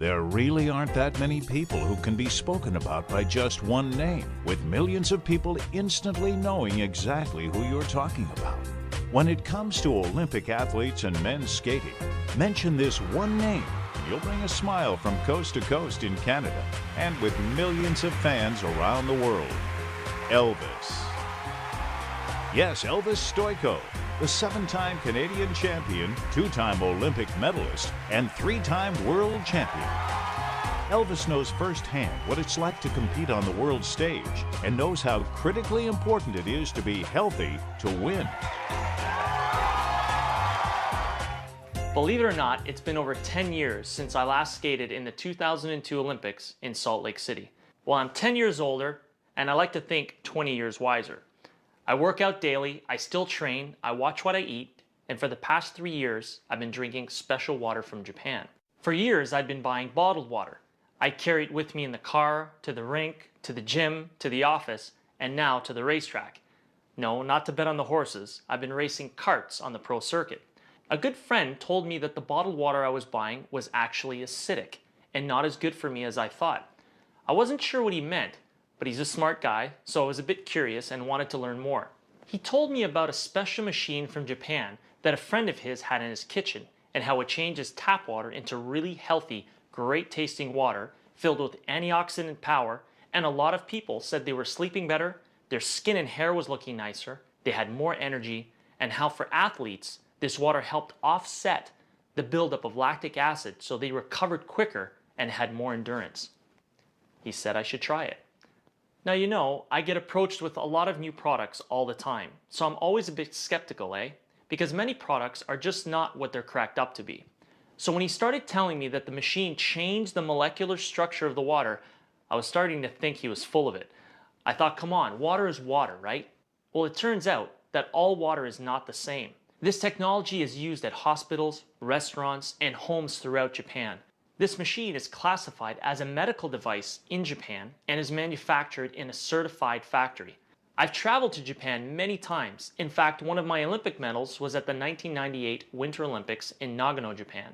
There really aren't that many people who can be spoken about by just one name, with millions of people instantly knowing exactly who you're talking about. When it comes to Olympic athletes and men's skating, mention this one name and you'll bring a smile from coast to coast in Canada and with millions of fans around the world. ELVIS. Yes, ELVIS STOJKO, the 7-time Canadian champion, 2-time Olympic medalist, and 3-time world champion. ELVIS knows firsthand what it's like to compete on the world stage and knows how critically important it is to be healthy to win. Believe it or not, it's been over 10 years since I last skated in the 2002 Olympics in Salt Lake City. Well, I'm 10 years older, and I like to think 20 years wiser. I work out daily, I still train, I watch what I eat, and for the past 3 years, I've been drinking special water from Japan. For years, I'd been buying bottled water. I carry it with me in the car, to the rink, to the gym, to the office, and now to the racetrack. No, not to bet on the horses. I've been racing karts on the pro circuit. A good friend told me that the bottled water I was buying was actually acidic and not as good for me as I thought. I wasn't sure what he meant, but he's a smart guy, so I was a bit curious and wanted to learn more. He told me about a special machine from Japan that a friend of his had in his kitchen and how it changes tap water into really healthy, great tasting water filled with antioxidant power, and a lot of people said they were sleeping better, their skin and hair was looking nicer, they had more energy, and how for athletes, this water helped offset the buildup of lactic acid so they recovered quicker and had more endurance. He said I should try it. Now, you know, I get approached with a lot of new products all the time, so I'm always a bit skeptical, because many products are just not what they're cracked up to be. So when he started telling me that the machine changed the molecular structure of the water, I was starting to think he was full of it. I thought, come on, water is water, right? Well, it turns out that all water is not the same. This technology is used at hospitals, restaurants, and homes throughout Japan. This machine is classified as a medical device in Japan and is manufactured in a certified factory. I've traveled to Japan many times. In fact, one of my Olympic medals was at the 1998 Winter Olympics in Nagano, Japan.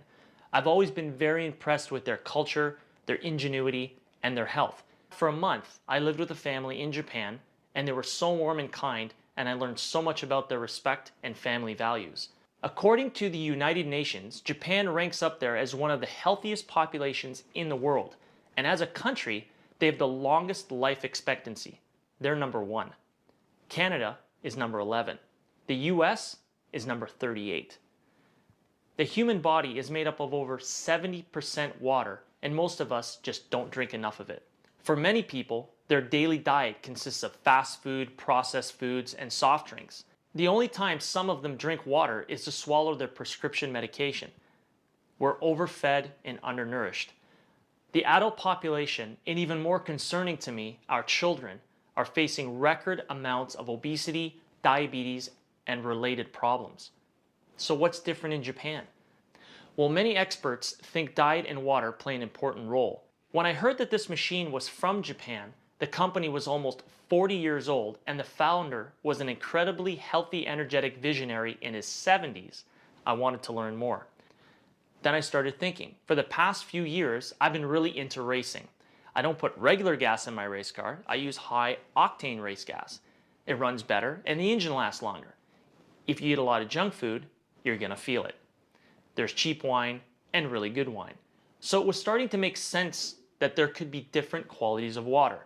I've always been very impressed with their culture, their ingenuity, and their health. For a month, I lived with a family in Japan, and they were so warm and kind, and I learned so much about their respect and family values. According to the United Nations, Japan ranks up there as one of the healthiest populations in the world. And as a country, they have the longest life expectancy. They're number 1. Canada is number 11. The US is number 38. The human body is made up of over 70% water, and most of us just don't drink enough of it. For many people, their daily diet consists of fast food, processed foods, and soft drinks. The only time some of them drink water is to swallow their prescription medication. We're overfed and undernourished. The adult population, and even more concerning to me, our children, are facing record amounts of obesity, diabetes, and related problems. So what's different in Japan? Well, many experts think diet and water play an important role. When I heard that this machine was from Japan, the company was almost 40 years old, and the founder was an incredibly healthy, energetic visionary in his 70s. I wanted to learn more. Then I started thinking. For the past few years, I've been really into racing. I don't put regular gas in my race car. I use high-octane race gas. It runs better, and the engine lasts longer. If you eat a lot of junk food, you're going to feel it. There's cheap wine and really good wine. So it was starting to make sense that there could be different qualities of water.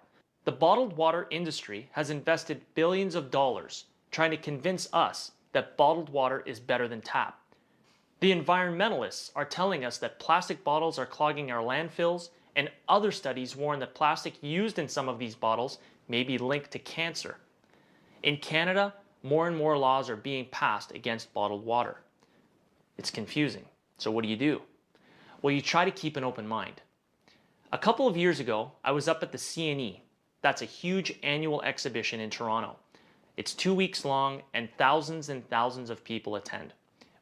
The bottled water industry has invested billions of dollars trying to convince us that bottled water is better than tap. The environmentalists are telling us that plastic bottles are clogging our landfills, and other studies warn that plastic used in some of these bottles may be linked to cancer. In Canada, more and more laws are being passed against bottled water. It's confusing. So what do? Well, you try to keep an open mind. A couple of years ago, I was up at the CNE. That's a huge annual exhibition in Toronto. It's 2 weeks long and thousands of people attend.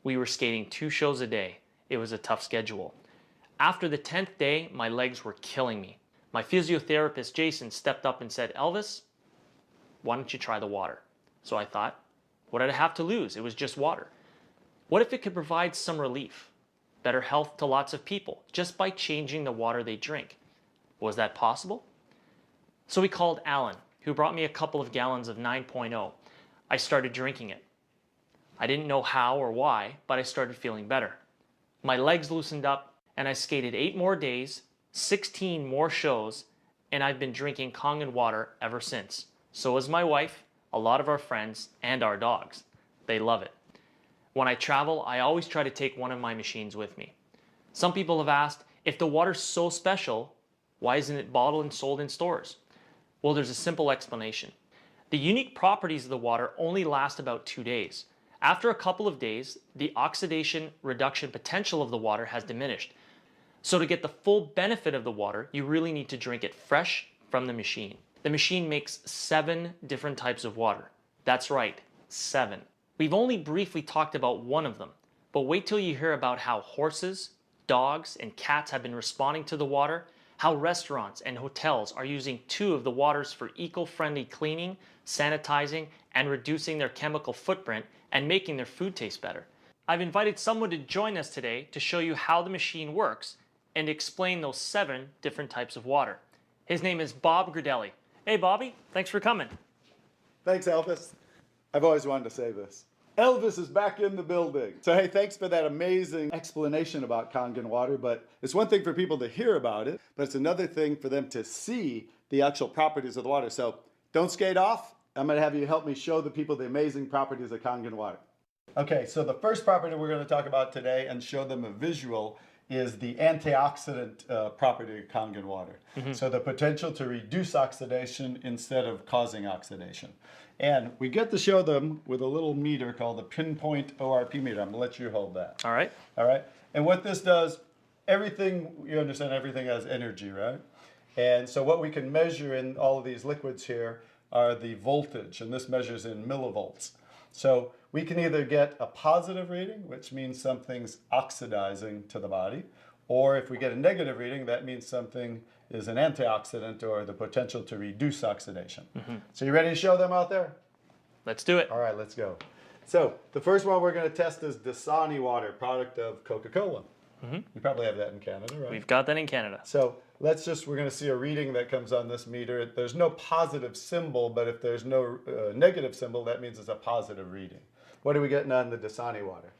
We were skating 2 shows a day. It was a tough schedule. After the 10th day, my legs were killing me. My physiotherapist, Jason, stepped up and said, "Elvis, why don't you try the water?" So I thought, what did I have to lose? It was just water. What if it could provide some relief? better health to lots of people just by changing the water they drink. Was that possible? So we called Alan, who brought me a couple of gallons of 9.0. I started drinking it. I didn't know how or why, but I started feeling better. My legs loosened up, and I skated 8 more days, 16 more shows, and I've been drinking Kangen water ever since. So has my wife, a lot of our friends, and our dogs. They love it. When I travel, I always try to take one of my machines with me. Some people have asked, if the water's so special, why isn't it bottled and sold in stores? Well, there's a simple explanation. The unique properties of the water only last about 2 days. After a couple of days, the oxidation reduction potential of the water has diminished. So to get the full benefit of the water, you really need to drink it fresh from the machine. The machine makes 7 different types of water. That's right, 7. We've only briefly talked about one of them, but wait till you hear about how horses, dogs, and cats have been responding to the water, how restaurants and hotels are using 2 of the waters for eco-friendly cleaning, sanitizing, and reducing their chemical footprint and making their food taste better. I've invited someone to join us today to show you how the machine works and explain those 7 different types of water. His name is Bob GRIDELLI. Hey Bobby, thanks for coming. Thanks, Elvis. I've always wanted to say this. Elvis is back in the building. So hey, thanks for that amazing explanation about Kangen water, but it's one thing for people to hear about it, but it's another thing for them to see the actual properties of the water. So don't skate off. I'm going to have you help me show the people the amazing properties of Kangen water. Okay, so the first property we're going to talk about today and show them a visual is the antioxidant property of Kangen water. So the potential to reduce oxidation instead of causing oxidation. And we get to show them with a little meter called the pinpoint ORP meter. I'm going to let you hold that. All right. All right. And what this does, everything, you understand everything has energy, right? And so what we can measure in all of these liquids here are the voltage, and this measures in millivolts. So we can either get a positive reading, which means something's oxidizing to the body, or if we get a negative reading, that means something is an antioxidant or the potential to reduce oxidation. So you ready to show them out there? Let's do it. All right, let's go. So the first one we're going to test is Dasani water, product of Coca-Cola. You probably have that in Canada, right? We've got that in Canada. So we're going to see a reading that comes on this meter. There's no positive symbol, but if there's no negative symbol, that means it's a positive reading. What are we getting on the Dasani water?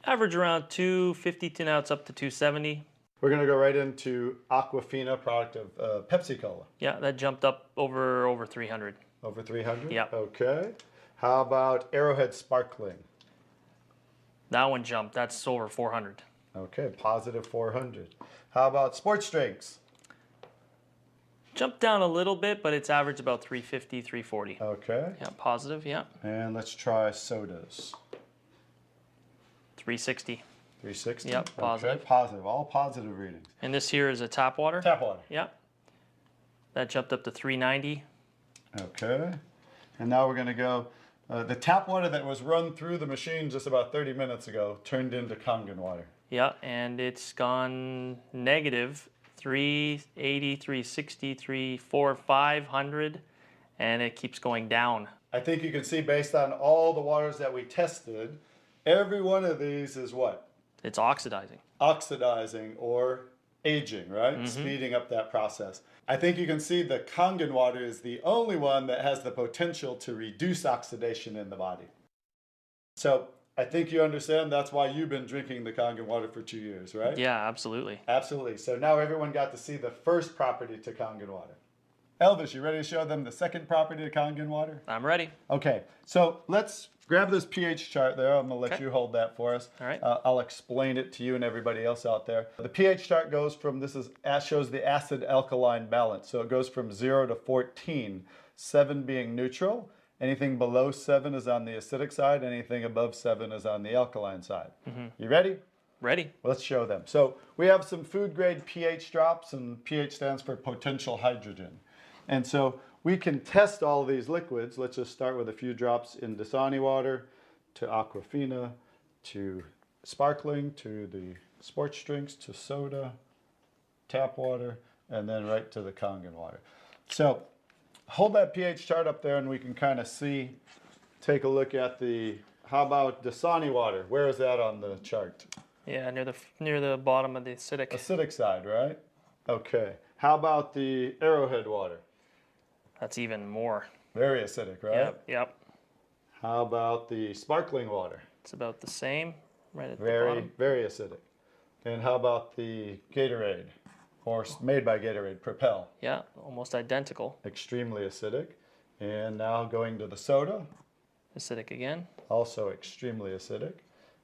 Average around 250 now it's up to 270. We're going to go right into Aquafina, product of Pepsi Cola. Yeah, that jumped up over 300. Over 300? Yeah. Okay. How about Arrowhead Sparkling? That one jumped. That's over 400. Okay, positive 400. How about sports drinks? Jumped down a little bit, but it's average about 350, 340. Okay. Yeah, positive, yeah. And let's try sodas. 360. 360? Yep, positive. Okay, positive. All positive readings. And this here is a tap water. Tap water. Yeah. That jumped up to 390. Okay. And now we're going to go, the tap water that was run through the machine just about 30 minutes ago turned into Kangen water. Yeah, and it's gone negative 380, 360, 340, 500, and it keeps going down. I think you can see based on all the waters that we tested, every one of these is what? It's oxidizing. Oxidizing or aging, right? Speeding up that process. I think you can see the Kangen water is the only one that has the potential to reduce oxidation in the body. So I think you understand that's why you've been drinking the Kangen water for 2 years, right? Yeah, absolutely. Absolutely. So now everyone got to see the first property to Kangen water. Elvis, you ready to show them the second property to Kangen water? I'm ready. Okay, so let's grab this pH chart there. I'm going to let you hold that for us. All right. I'll explain it to you and everybody else out there. The pH chart goes from, shows the acid-alkaline balance. So it goes from 0 to 14, 7 being neutral. Anything below 7 is on the acidic side. Anything above 7 is on the alkaline side. You ready? Ready. Let's show them. So we have some food-grade pH drops, and pH stands for potential hydrogen. And so we can test all of these liquids. Let's just start with a few drops in Dasani water, to Aquafina, to sparkling, to the sports drinks, to soda, tap water, and then right to the Kangen water. So hold that pH chart up there and we can kind of see, take a look at the, how about Dasani water? Where is that on the chart? Yeah, near the bottom of the acidic. Acidic side, right? Okay. How about the Arrowhead water? That's even more. Very acidic, right? Yep, yep. How about the sparkling water? It's about the same, right at the Very, bottom. very acidic. And how about the Gatorade, or made by Gatorade, Propel? Yeah, almost identical. Extremely acidic. And now going to the soda, Acidic again. also extremely acidic.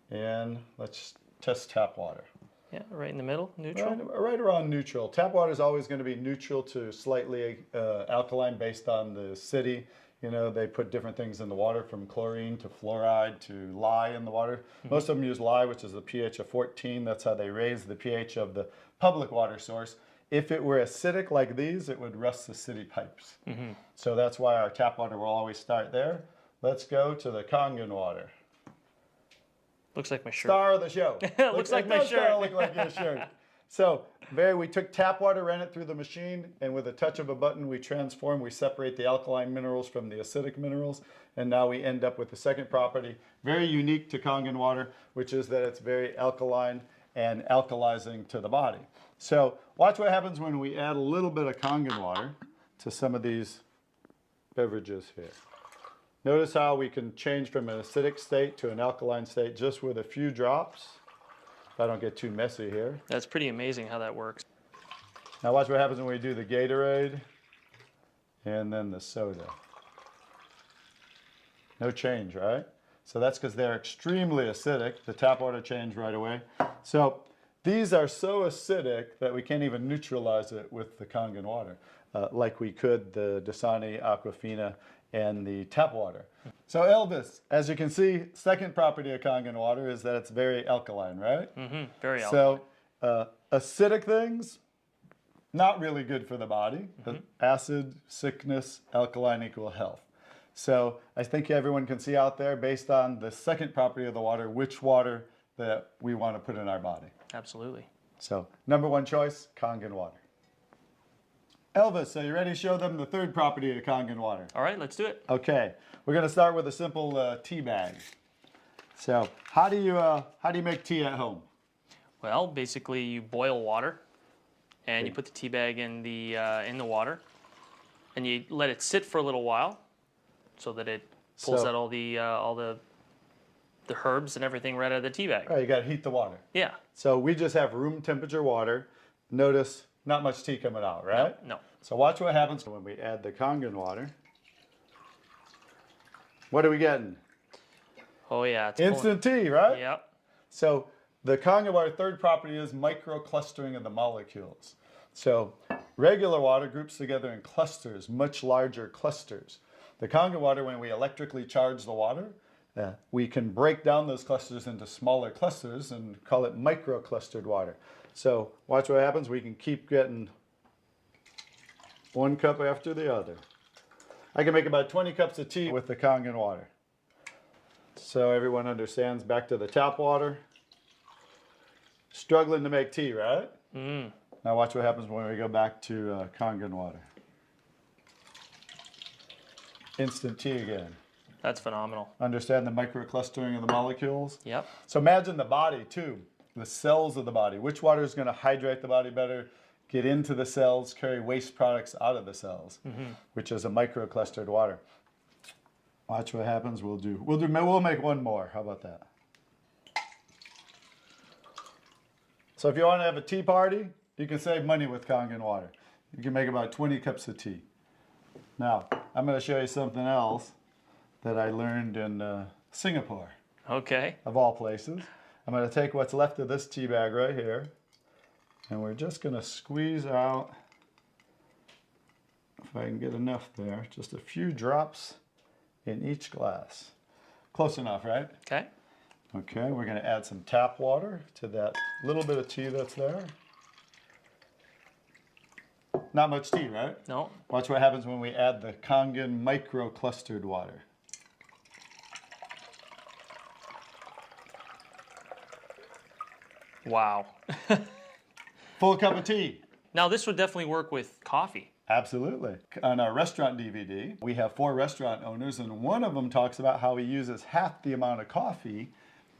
And let's test tap water. Yeah, right in the middle, neutral. Right around neutral. Tap water is always going to be neutral to slightly alkaline based on the city. You know, they put different things in the water, from chlorine to fluoride to lye in the water. Most of them use lye, which is a pH of 14. That's how they raise the pH of the public water source. If it were acidic like these, it would rust the city pipes. So that's why our tap water will always start there. Let's go to the Kangen water. Looks like my shirt. Star of the show. Looks like my shirt. Look like your shirt. So, we took tap water, ran it through the machine, and with a touch of a button, we transform, we separate the alkaline minerals from the acidic minerals, and now we end up with the second property, very unique to Kangen water, which is that it's very alkaline and alkalizing to the body. So, watch what happens when we add a little bit of Kangen water to some of these beverages here. Notice how we can change from an acidic state to an alkaline state just with a few drops. If I don't get too messy here. That's pretty amazing how that works. Now watch what happens when we do the Gatorade and then the soda. No change, right? So that's because they're extremely acidic. The tap water changed right away. So these are so acidic that we can't even neutralize it with the Kangen water, like we could the Dasani, Aquafina, and the tap water. So Elvis, as you can see, second property of Kangen water is that it's very alkaline, right? Very alkaline. So acidic things, not really good for the body. Acid, sickness, alkaline equal health. So I think everyone can see out there, based on the second property of the water, which water that we want to put in our body. Absolutely. So number one choice, Kangen water. Elvis, are you ready to show them the third property of Kangen water? All right, let's do it. Okay, we're going to start with a simple tea bag. So how do you make tea at home? Well, basically you boil water, and you put the tea bag in the water, and you let it sit for a little while, so that it pulls out all the herbs and everything right out of the tea bag. All right, you got to heat the water. Yeah. So we just have room temperature water. Notice not much tea coming out, right? No. So watch what happens when we add the Kangen water. What are we getting? Oh yeah, it's instant tea, right? Yep. So the Kangen water third property is microclustering of the molecules. So regular water groups together in clusters, much larger clusters. The Kangen water, when we electrically charge the water, we can break down those clusters into smaller clusters and call it microclustered water. So watch what happens. We can keep getting one cup after the other. I can make about 20 cups of tea with the Kangen water. So everyone understands, back to the tap water. Struggling to make tea, right? Now watch what happens when we go back to Kangen water. Instant tea again. That's phenomenal. Understand the microclustering of the molecules? Yep. So imagine the body too, the cells of the body. Which water is going to hydrate the body better, get into the cells, carry waste products out of the cells, which is a microclustered water. Watch what happens. We'll make one more. How about that? So if you want to have a tea party, you can save money with Kangen water. You can make about 20 cups of tea. Now, I'm going to show you something else that I learned in Singapore. Okay. Of all places. I'm going to take what's left of this tea bag right here, and we're just going to squeeze out, if I can get enough there, just a few drops in each glass. Close enough, right? Okay. Okay, we're going to add some tap water to that little bit of tea that's there. Not much tea, right? No. Watch what happens when we add the Kangen microclustered water. Wow. Full cup of tea. Now this would definitely work with coffee. Absolutely. On our restaurant DVD, we have 4 restaurant owners, and one of them talks about how he uses half the amount of coffee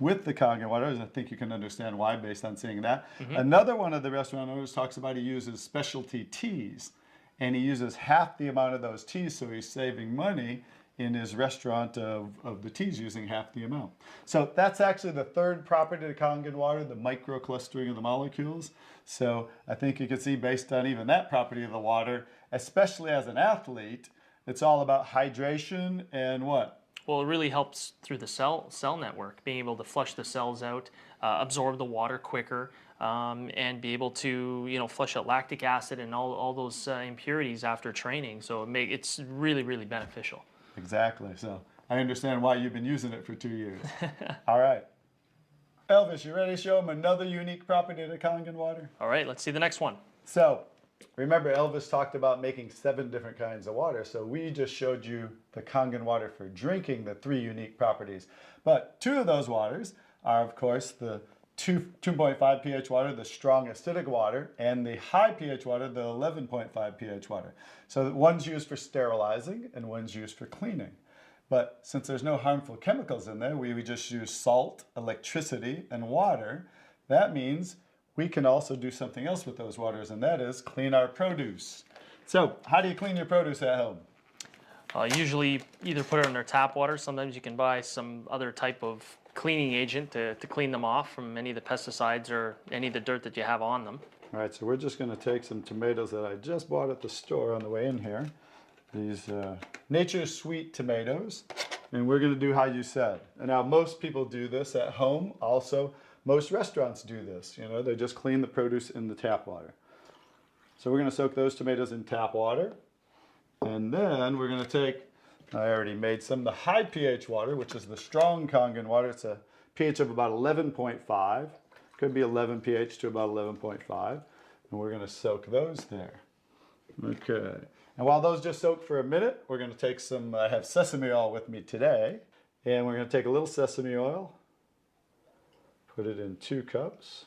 with the Kangen water. I think you can understand why based on seeing that. Another one of the restaurant owners talks about he uses specialty teas, and he uses half the amount of those teas, so he's saving money in his restaurant of the teas using half the amount. So that's actually the third property of Kangen water, the microclustering of the molecules. So I think you can see based on even that property of the water, especially as an athlete, it's all about hydration and what? Well, it really helps through the cell network, being able to flush the cells out, absorb the water quicker, and be able to flush out lactic acid and all those impurities after training. So it's really, really beneficial. Exactly. So I understand why you've been using it for 2 years. All right. Elvis, you ready to show them another unique property of the Kangen water? All right, let's see the next one. So remember, Elvis talked about making 7 different kinds of water. So we just showed you the Kangen water for drinking, the 3 unique properties. But 2 of those waters are, of course, the 2.5 pH water, the strong acidic water, and the high pH water, the 11.5 pH water. So one's used for sterilizing and one's used for cleaning. But since there's no harmful chemicals in there, we just use salt, electricity, and water. That means we can also do something else with those waters, and that is clean our produce. So how do you clean your produce at home? Usually either put it under tap water. Sometimes you can buy some other type of cleaning agent to clean them off from any of the pesticides or any of the dirt that you have on them. All right, so we're just going to take some tomatoes that I just bought at the store on the way in here. These Nature's Sweet tomatoes, and we're going to do how you said. And now most people do this at home. Also, most restaurants do this. They just clean the produce in the tap water. So we're going to soak those tomatoes in tap water. And then we're going to take, I already made some, the high pH water, which is the strong Kangen water. It's a pH of about 11.5. Could be 11 pH to about 11.5. And we're going to soak those there. Okay. And while those just soak for a minute, we're going to take some, I have sesame oil with me today. And we're going to take a little sesame oil, put it in 2 cups.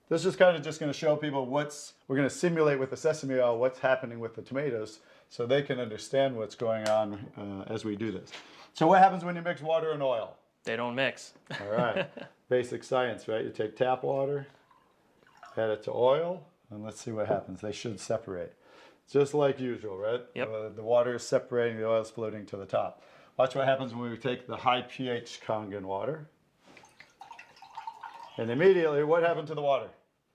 This is kind of just going to show people we're going to simulate with the sesame oil what's happening with the tomatoes so they can understand what's going on as we do this. So what happens when you mix water and oil? They don't mix. All right. Basic science, right? You take tap water, add it to oil, and let's see what happens. They should separate. Just like usual, right? Yep. The water is separating, the oil is floating to the top. Watch what happens when we take the high pH Kangen water. And immediately, what happened to the water?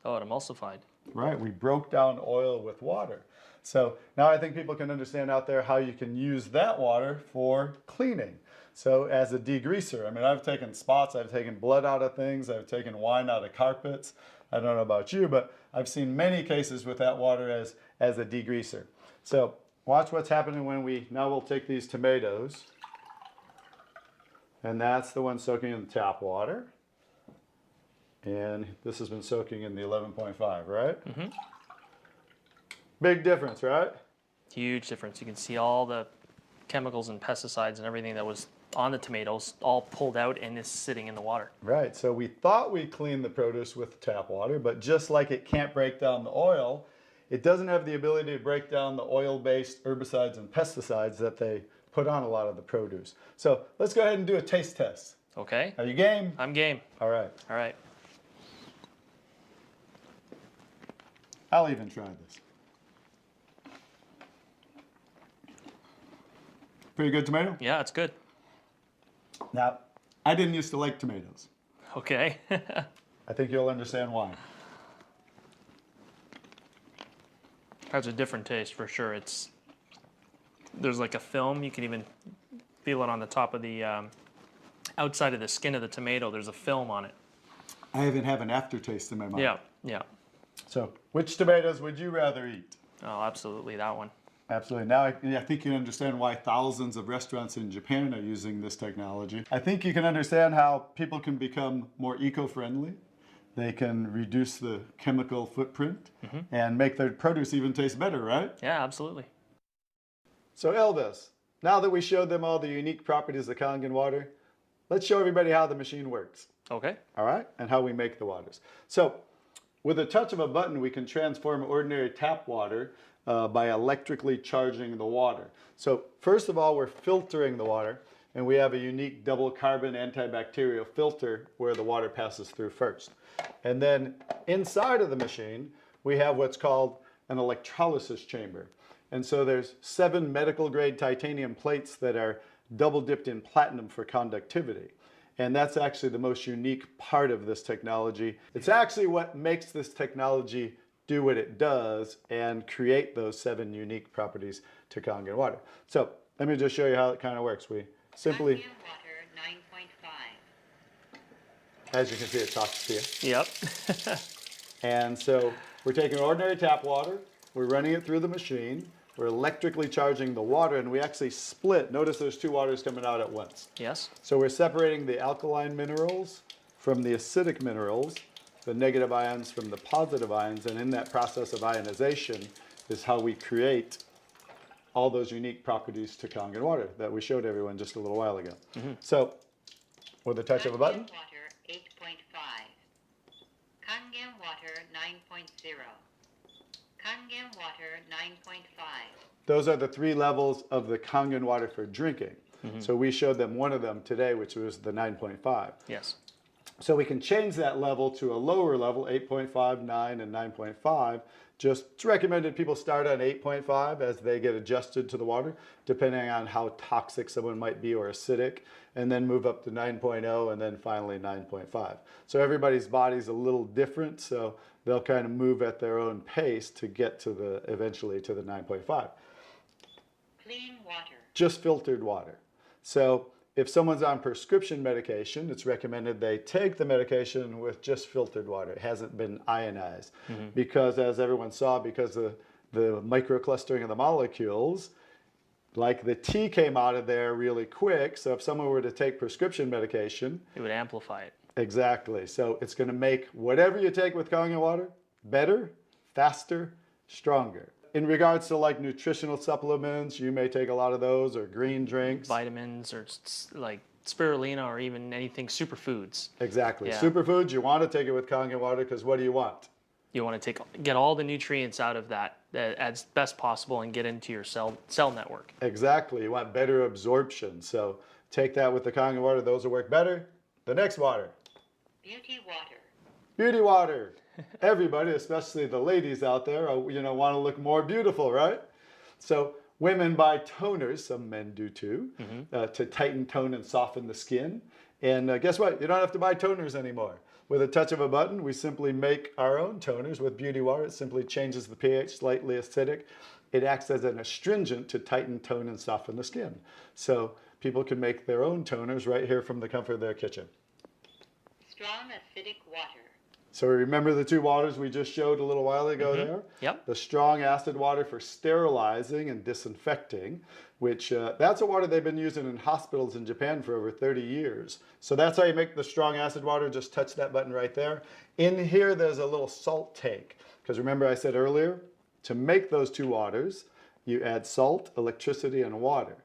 Oh, it emulsified. Right, we broke down oil with water. So now I think people can understand out there how you can use that water for cleaning. So as a degreaser, I mean, I've taken spots, I've taken blood out of things, I've taken wine out of carpets. I don't know about you, but I've seen many cases with that water as a degreaser. So watch what's happening when we'll take these tomatoes, and that's the one soaking in the tap water. And this has been soaking in the 11.5, right? Mm-hmm. Big difference, right? Huge difference. You can see all the chemicals and pesticides and everything that was on the tomatoes all pulled out and is sitting in the water. Right, so we thought we cleaned the produce with tap water, but just like it can't break down the oil, it doesn't have the ability to break down the oil-based herbicides and pesticides that they put on a lot of the produce. So let's go ahead and do a taste test. Okay. Are you game? I'm game. All right. All right. I'll even try this. Pretty good tomato? Yeah, it's good. Now, I didn't used to like tomatoes. Okay. I think you'll understand why. Has a different taste for sure. There's like a film. You can even feel it on the top of the outside of the skin of the tomato. There's a film on it. I even have an aftertaste in my mouth. Yeah, yeah. So, which tomatoes would you rather eat? Oh, absolutely, that one. Absolutely. Now I think you understand why thousands of restaurants in Japan are using this technology. I think you can understand how people can become more eco-friendly. They can reduce the chemical footprint and make their produce even taste better, right? Yeah, absolutely. So Elvis, now that we showed them all the unique properties of Kangen water, let's show everybody how the machine works. Okay. All right? And how we make the waters. So with a touch of a button, we can transform ordinary tap water by electrically charging the water. So first of all, we're filtering the water. and we have a unique double carbon antibacterial filter where the water passes through first. And then inside of the machine, we have what's called an electrolysis chamber. And so there's 7 medical grade titanium plates that are double dipped in platinum for conductivity. And that's actually the most unique part of this technology. It's actually what makes this technology do what it does and create those 7 unique properties to Kangen water. So let me just show you how it kind of works. We simply, Kangen water 9.5. as you can see, it talks to you. Yep. And so we're taking ordinary tap water, we're running it through the machine, we're electrically charging the water, and we actually split. Notice there's 2 waters coming out at once. Yes. So we're separating the alkaline minerals from the acidic minerals, the negative ions from the positive ions, and in that process of ionization is how we create all those unique properties to Kangen water that we showed everyone just a little while ago. So with a touch of a button, Kangen water 8.5. Kangen water 9.0. Kangen water 9.5. those are the 3 levels of the Kangen water for drinking. So we showed them one of them today, which was the 9.5. Yes. So we can change that level to a lower level, 8.5, 9, and 9.5. Just it's recommended people start on 8.5 as they get adjusted to the water, depending on how toxic someone might be or acidic, and then move up to 9.0 and then finally 9.5. So everybody's body's a little different, so they'll kind of move at their own pace to get to the eventually to the 9.5. Clean water. Just filtered water. So if someone's on prescription medication, it's recommended they take the medication with just filtered water. It hasn't been ionized. Because as everyone saw, because of the microclustering of the molecules, like the T came out of there really quick. So if someone were to take prescription medication, It would amplify it. exactly. So it's going to make whatever you take with Kangen water better, faster, stronger. In regards to like nutritional supplements, you may take a lot of those or green drinks. Vitamins or like spirulina or even anything superfoods. Exactly. Yeah. Superfoods, you want to take it with Kangen water because what do you want? You want to get all the nutrients out of that as best possible and get into your cell network. Exactly. You want better absorption. So take that with the Kangen water. Those will work better. The next water. Beauty water. Beauty water. Everybody, especially the ladies out there, want to look more beautiful, right? So women buy toners, some men do too, to tighten, tone, and soften the skin. And guess what? You don't have to buy toners anymore. With a touch of a button, we simply make our own toners with beauty water. It simply changes the pH, slightly acidic. It acts as an astringent to tighten, tone, and soften the skin. So people can make their own toners right here from the comfort of their kitchen. Strong acidic water. So remember the 2 waters we just showed a little while ago there? Yep. The strong acid water for sterilizing and disinfecting, which that's a water they've been using in hospitals in Japan for over 30 years. So that's how you make the strong acid water. Just touch that button right there. In here, there's a little salt tank. Because remember I said earlier, to make those 2 waters, you add salt, electricity, and water.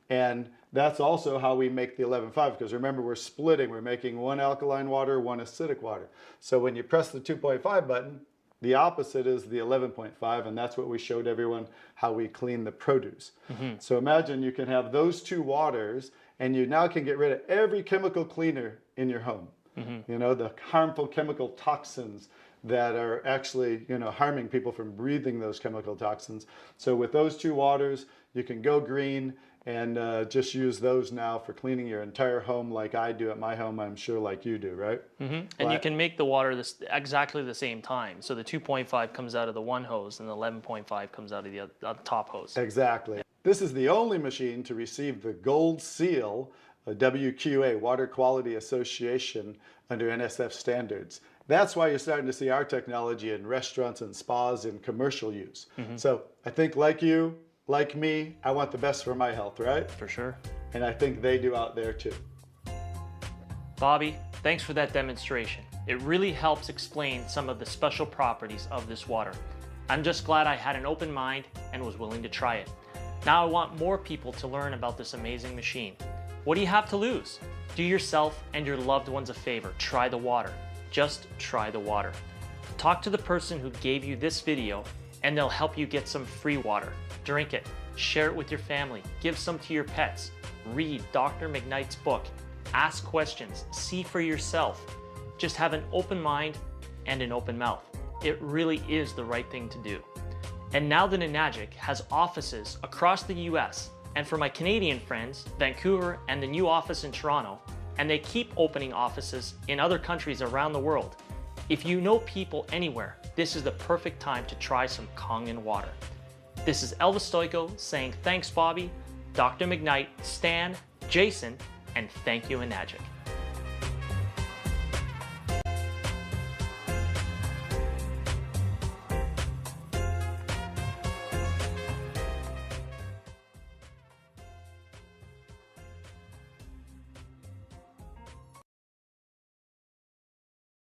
And that's also how we make the 11.5, because remember we're splitting. We're making 1 alkaline water, 1 acidic water. So when you press the 2.5 button, the opposite is the 11.5, and that's what we showed everyone how we clean the produce. So imagine you can have those 2 waters, and you now can get rid of every chemical cleaner in your home. You know, the harmful chemical toxins that are actually, harming people from breathing those chemical toxins. So with those 2 waters, you can go green and just use those now for cleaning your entire home like I do at my home, I'm sure like you do, right? And you can make the water exactly the same time. So the 2.5 comes out of the one hose and the 11.5 comes out of the top hose. Exactly. This is the only machine to receive the gold seal, a WQA, Water Quality Association, under NSF standards. That's why you're starting to see our technology in restaurants and spas in commercial use. So I think like you, like me, I want the best for my health, right? For sure. And I think they do out there too. Bobby, thanks for that demonstration. It really helps explain some of the special properties of this water. I'm just glad I had an open mind and was willing to try it. Now I want more people to learn about this amazing machine. What do you have to lose? Do yourself and your loved ones a favor. Try the water. Just try the water. Talk to the person who gave you this video and they'll help you get some free water. Drink it, share it with your family, give some to your pets, read Dr. McKnight's book, ask questions, see for yourself. Just have an open mind and an open mouth. It really is the right thing to do. And now that Enagic has offices across the US, and for my Canadian friends, Vancouver and the new office in Toronto, and they keep opening offices in other countries around the world, if you know people anywhere, this is the perfect time to try some Kangen water. This is ELVIS STOJKO saying thanks Bobby, Dr. McKnight, Stan, Jason, and thank you Enagic.